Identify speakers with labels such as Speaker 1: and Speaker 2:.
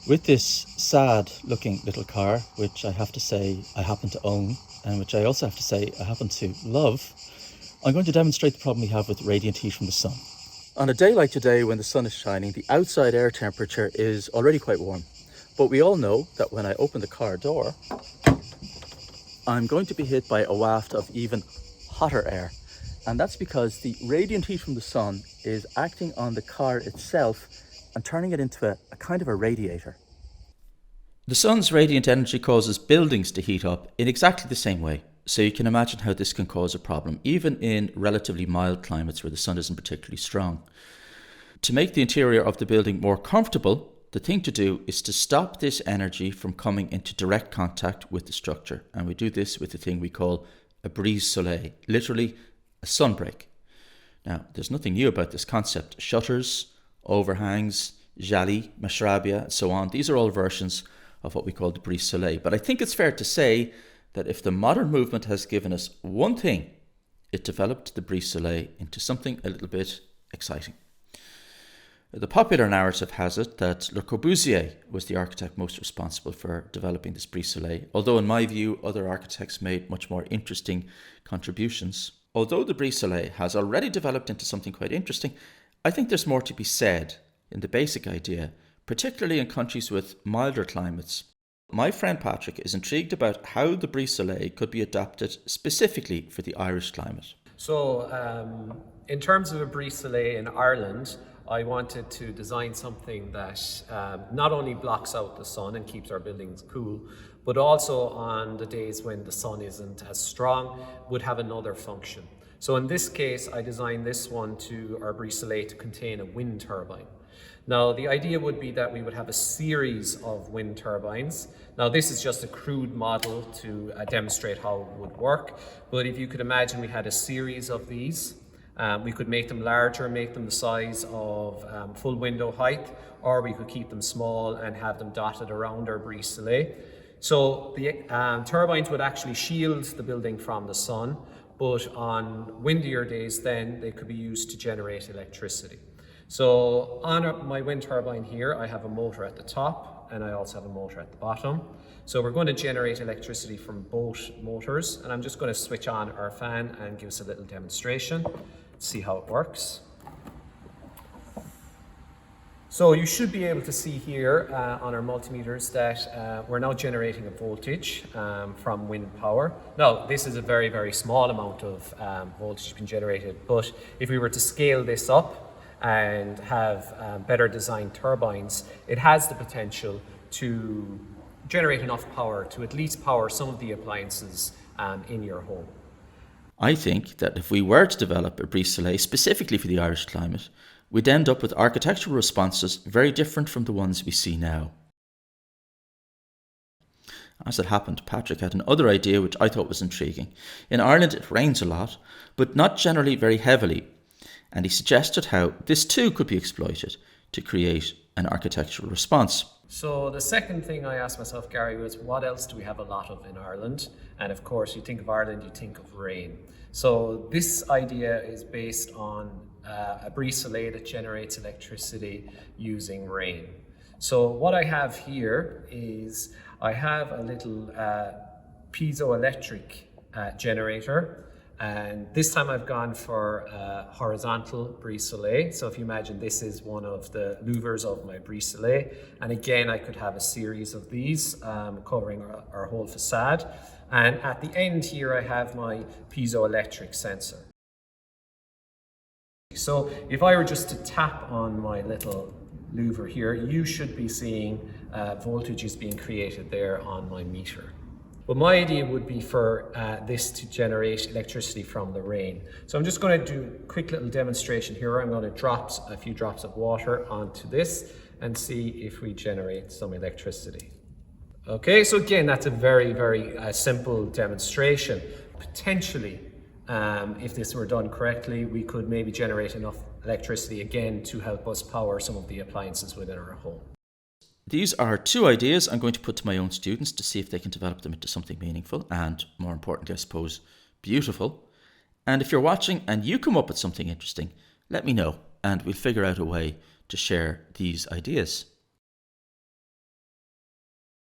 Speaker 1: With this sad looking little car, which I have to say I happen to own, and which I also have to say I happen to love, I'm going to demonstrate the problem we have with radiant heat from the sun. On a day like today when the sun is shining, the outside air temperature is already quite warm. But we all know that when I open the car door, I'm going to be hit by a waft of even hotter air. And that's because the radiant heat from the sun is acting on the car itself and turning it into a kind of a radiator. The sun's radiant energy causes buildings to heat up in exactly the same way. So you can imagine how this can cause a problem, even in relatively mild climates where the sun isn't particularly strong. To make the interior of the building more comfortable, the thing to do is to stop this energy from coming into direct contact with the structure. And we do this with a thing we call a Brise Soleil, literally a sunbreak. Now, there's nothing new about this concept. Shutters, overhangs, jalis, mashrabia, and so on. These are all versions of what we call the Brise Soleil. But I think it's fair to say that if the modern movement has given us one thing, it developed the Brise Soleil into something a little bit exciting. The popular narrative has it that Le Corbusier was the architect most responsible for developing this Brise Soleil, although in my view other architects made much more interesting contributions. Although the Brise Soleil has already developed into something quite interesting, I think there's more to be said in the basic idea, particularly in countries with milder climates. My friend Patrick is intrigued about how the Brise Soleil could be adapted specifically for the Irish climate.
Speaker 2: So, in terms of a Brise Soleil in Ireland, I wanted to design something that not only blocks out the sun and keeps our buildings cool, but also on the days when the sun isn't as strong, would have another function. So in this case, I designed this one to our Brise Soleil to contain a wind turbine. Now, the idea would be that we would have a series of wind turbines. Now, this is just a crude model to demonstrate how it would work. But if you could imagine we had a series of these, we could make them larger, make them the size of full window height, or we could keep them small and have them dotted around our Brise Soleil. So the turbines would actually shield the building from the sun, but on windier days then they could be used to generate electricity. So on my wind turbine here, I have a motor at the top and I also have a motor at the bottom. So we're going to generate electricity from both motors, and I'm just going to switch on our fan and give us a little demonstration, see how it works. So you should be able to see here on our multimeters that we're now generating a voltage from wind power. Now, this is a very, very small amount of voltage being generated, but if we were to scale this up and have better designed turbines, it has the potential to generate enough power to at least power some of the appliances in your home.
Speaker 1: I think that if we were to develop a Brise Soleil specifically for the Irish climate, we'd end up with architectural responses very different from the ones we see now. As it happened, Patrick had another idea which I thought was intriguing. In Ireland it rains a lot, but not generally very heavily, and he suggested how this too could be exploited to create an architectural response.
Speaker 2: So the second thing I asked myself, Gary, was what else do we have a lot of in Ireland? And of course, you think of Ireland, you think of rain. So this idea is based on a Brise Soleil that generates electricity using rain. So what I have here is I have a little piezoelectric generator. And this time I've gone for a horizontal Brise Soleil. So if you imagine, this is one of the louvers of my Brise Soleil. And again, I could have a series of these covering our whole facade. And at the end here, I have my piezoelectric sensor. So if I were just to tap on my little louver here, you should be seeing voltages being created there on my meter. But my idea would be for this to generate electricity from the rain. So I'm just going to do a quick little demonstration here. I'm going to drop a few drops of water onto this and see if we generate some electricity. Okay, so again, that's a very, very simple demonstration. Potentially, if this were done correctly, we could maybe generate enough electricity again to help us power some of the appliances within our home.
Speaker 1: These are two ideas I'm going to put to my own students to see if they can develop them into something meaningful and, more importantly, I suppose, beautiful. And if you're watching and you come up with something interesting, let me know and we'll figure out a way to share these ideas.